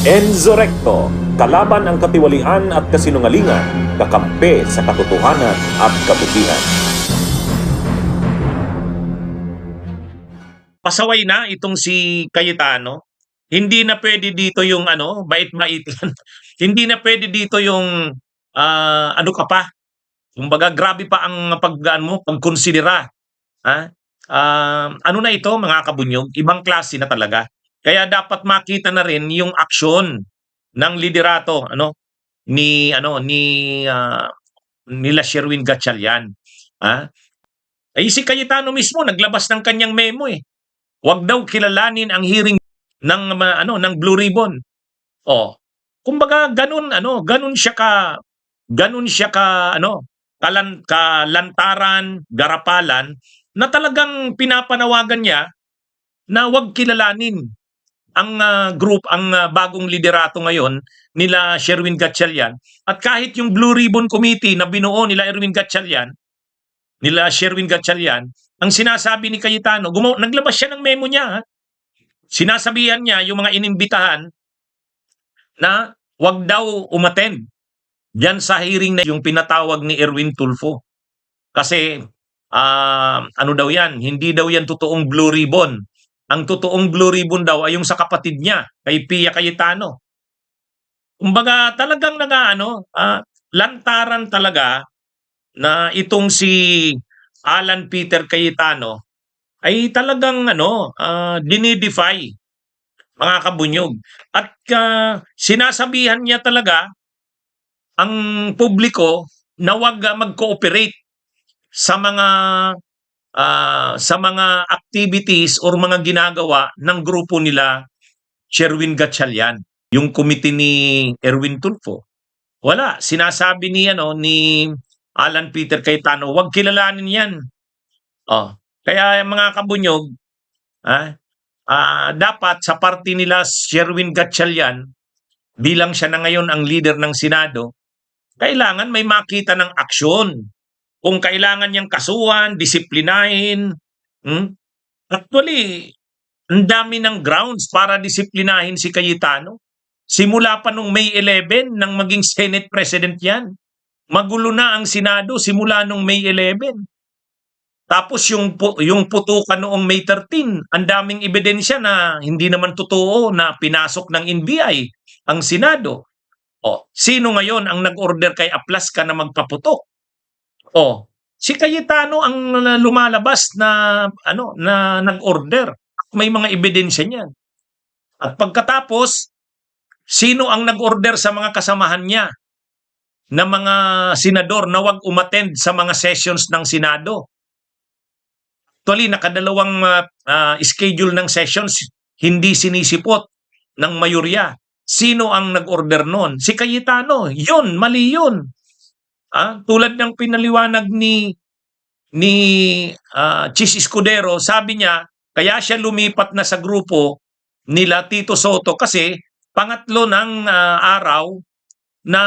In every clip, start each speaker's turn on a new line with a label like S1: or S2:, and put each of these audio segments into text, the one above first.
S1: Enzo Recto, kalaban ang katiwalian at kasinungalingan, kakampi sa katotohanan at kabutihan.
S2: Pasaway na itong si Cayetano. Hindi na pwede dito yung bait-bait yan. Hindi na pwede dito yung ano ka pa. Kumbaga grabe pa ang pagkonsidera. Ha? Ano na ito mga kabunyog, ibang klase na talaga. Kaya dapat makita na rin yung aksyon ng liderato ni nila Sherwin Gatchalian. Ha? Ay si Cayetano mismo naglabas ng kanyang memo eh. Huwag daw kilalanin ang hearing ng Blue Ribbon. Oh. Kumbaga ganun siya kalantaran, garapalan na talagang pinapanawagan niya na huwag kilalanin ang bagong liderato ngayon nila Sherwin Gatchalian. At kahit yung Blue Ribbon Committee na binuo nila Sherwin Gatchalian, ang sinasabi ni Cayetano, naglabas siya ng memo niya. Ha? Sinasabihan niya yung mga inimbitahan na wag daw umattend diyan sa hearing na yung pinatawag ni Erwin Tulfo. Kasi ano daw yan, hindi daw yan totoong Blue Ribbon. Ang totoong Blue Ribbon daw ay yung sa kapatid niya, kay Pia Cayetano. Kumbaga talagang lantaran talaga na itong si Alan Peter Cayetano ay talagang dinidefy mga kabunyog. At sinasabihan niya talaga ang publiko na wag mag-cooperate sa mga activities or mga ginagawa ng grupo nila Sherwin Gatchalian, yung committee ni Erwin Tulfo. Wala, sinasabi ni Alan Peter Cayetano, wag kilalanin 'yan. Kaya mga kabunyog, dapat sa party nila Sherwin Gatchalian, bilang siya na ngayon ang leader ng Senado, kailangan may makita ng aksyon. Kung kailangan niyang kasuhan, disiplinahin. Actually, ang dami ng grounds para disiplinahin si Cayetano. Simula pa nung May 11 nang maging Senate President yan. Magulo na ang Senado simula nung May 11. Tapos yung putukan noong May 13, ang daming ebidensya na hindi naman totoo na pinasok ng NBI ang Senado. Sino ngayon ang nag-order kay Aplaska na magpaputok? Si Cayetano ang lumalabas na nag-order. May mga ebidensya niyan. At pagkatapos, sino ang nag-order sa mga kasamahan niya na mga senador na wag umattend sa mga sessions ng Senado? Actually, nakadalawang schedule ng sessions, hindi sinisipot ng mayorya. Sino ang nag-order nun? Si Cayetano. Yun, mali yun. Tulad ng pinaliwanag ni Chis Escudero, sabi niya, kaya siya lumipat na sa grupo nila Tito Soto kasi pangatlo ng araw na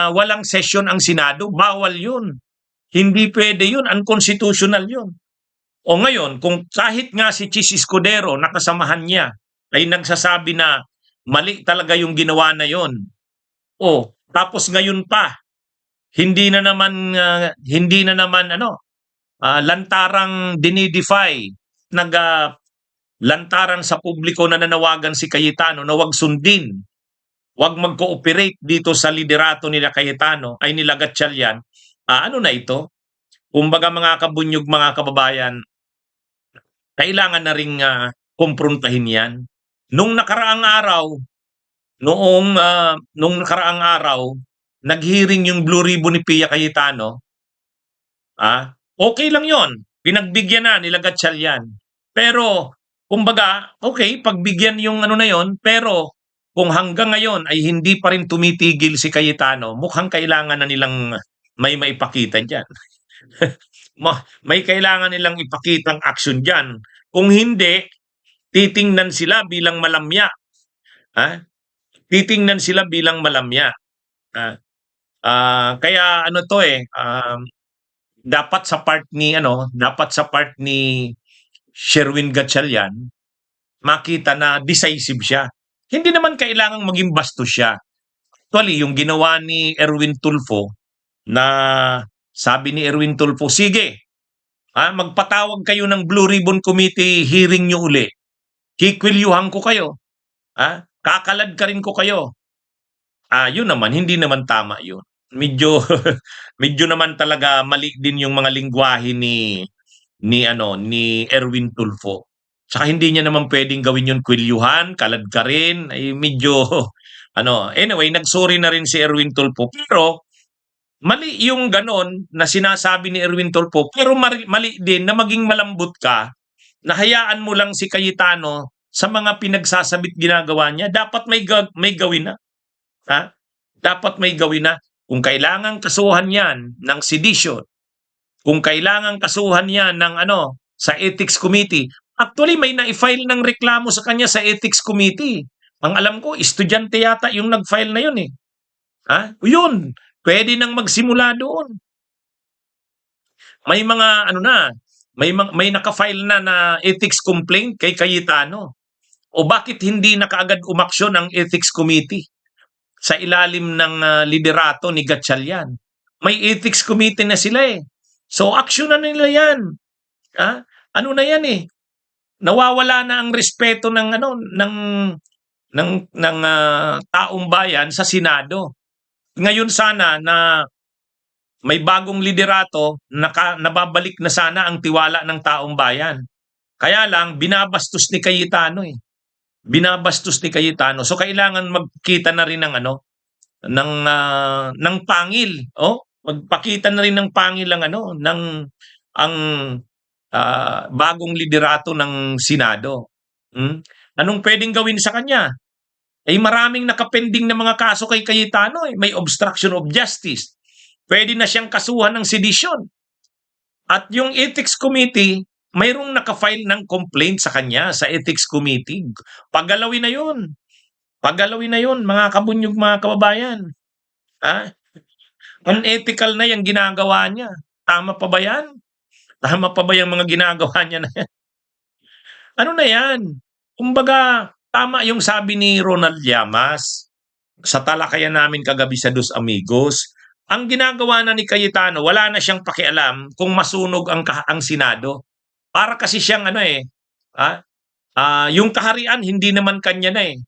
S2: walang session ang Senado, bawal yun. Hindi pwede yun, unconstitutional yun. Ngayon, kung kahit nga si Chis Escudero, nakasamahan niya, ay nagsasabi na mali talaga yung ginawa na yun. Tapos ngayon pa, hindi na naman lantarang dinidefy, lantaran sa publiko na nanawagan si Cayetano na wag sundin, wag mag-cooperate dito sa liderato nila Cayetano ay nila Gatchalian. Ano na ito? Kumbaga mga kabunyog, mga kababayan, kailangan na ring kumprontahin yan. Nung nakaraang araw, nag-hearing yung Blue Ribbon ni Pia Cayetano, okay lang yon, pinagbigyan na nila Gatchalian. Pero, kumbaga, okay, pagbigyan yung na yon, pero kung hanggang ngayon ay hindi pa rin tumitigil si Cayetano, mukhang kailangan na nilang may maipakita dyan. May kailangan nilang ipakitang aksyon dyan. Kung hindi, titingnan sila bilang malamya. Titingnan sila bilang malamya. Kaya dapat sa part ni Sherwin Gatchalian, makita na decisive siya. Hindi naman kailangang maging bastos siya. Actually, yung ginawa ni Erwin Tulfo na sabi ni Erwin Tulfo, sige, magpatawag kayo ng Blue Ribbon Committee hearing nyo uli. Kikwilyuhan ko kayo. Kakalad ka rin ko kayo. Yun naman, hindi naman tama yun. Medyo, medyo naman talaga mali din yung mga lingwahe ni Erwin Tulfo. Saka hindi niya naman pwedeng gawin yun kwilyuhan, kalad ka rin, ay medyo, anyway, nagsorry na rin si Erwin Tulfo. Pero, mali yung ganon na sinasabi ni Erwin Tulfo, pero mali din na maging malambot ka, na hayaan mo lang si Cayetano sa mga pinagsasabit ginagawa niya. Dapat may gawin na. Dapat may gawin na. Kung kailangan kasuhan yan ng sedition, kung kailangan kasuhan yan ng sa Ethics Committee, actually may na-file ng reklamo sa kanya sa Ethics Committee. Ang alam ko, estudyante yata yung nag-file na yun eh. Yun, pwede nang magsimula doon. May mga may naka-file na ethics complaint kay Cayetano. O bakit hindi na kaagad umaksyon ang Ethics Committee sa ilalim ng liderato ni Gatchalian? May Ethics Committee na sila eh. So action na nila yan. Ano na yan eh. Nawawala na ang respeto ng taong bayan sa Senado. Ngayon sana na may bagong liderato, nababalik na sana ang tiwala ng taong bayan. Kaya lang binabastos ni Cayetano eh. Binabastos ni Cayetano. So kailangan magkita na rin ng ng pangil. Magpakita na rin ng pangil ang bagong liderato ng Senado. Anong pwedeng gawin sa kanya? Maraming nakapending na mga kaso kay Cayetano eh. May obstruction of justice. Pwede na siyang kasuhan ng sedition. At yung Ethics Committee, mayroong naka-file ng complaint sa kanya sa Ethics Committee. Pagalawin na yun. Pagalawin na yun, mga kabunyog, mga kababayan. Unethical na yung ginagawa niya. Tama pa ba yan? Tama pa ba yung mga ginagawa niya na yan? Ano na yan? Kumbaga, tama yung sabi ni Ronald Llamas sa talakayan namin kagabi sa Dos Amigos. Ang ginagawa na ni Cayetano, wala na siyang pakialam kung masunog ang Senado. Para kasi siyang yung kaharian, hindi naman kanya na eh.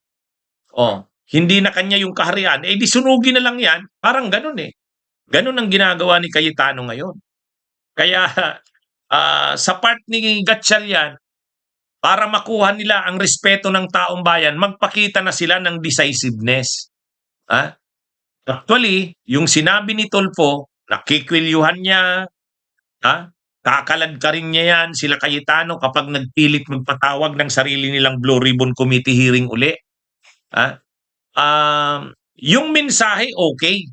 S2: Hindi na kanya yung kaharian. Di sunugin na lang yan. Parang ganun eh. Ganun ang ginagawa ni Cayetano ngayon. Kaya sa part ni Gatchalian, para makuha nila ang respeto ng taong bayan, magpakita na sila ng decisiveness. Actually, yung sinabi ni Tulfo, nakikwilyuhan niya, kakalad ka rin niya yan, sila Cayetano kapag nagpilit magpatawag ng sarili nilang Blue Ribbon Committee hearing uli. Yung mensahe, okay,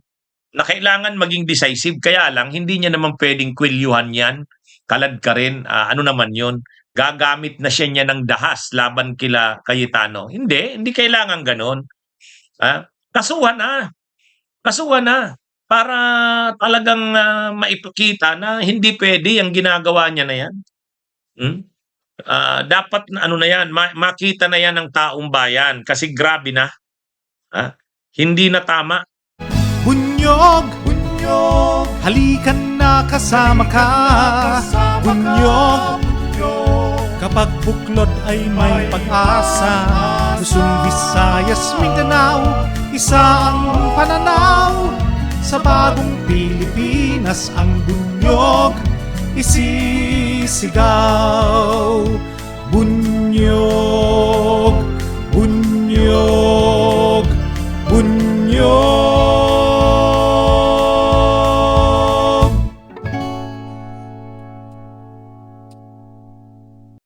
S2: na kailangan maging decisive, kaya lang, hindi niya naman pwedeng kwilyuhan yan, kalad ka rin, ano naman yun, gagamit na siya niya ng dahas laban kila Cayetano. Hindi kailangan ganon. Kasuhan na. Para talagang maipakita na hindi pwede ang ginagawa niya na yan. Dapat na yan, makita na yan ng taong bayan kasi grabe na. Hindi na tama.
S3: Bunyog, halikan na kasama ka. Bunyog, kapag buklod ay may pag-asa. Luzon, Visayas, Mindanao, isa ang pananaw. Sa bagong Pilipinas ang bunyog isisigaw.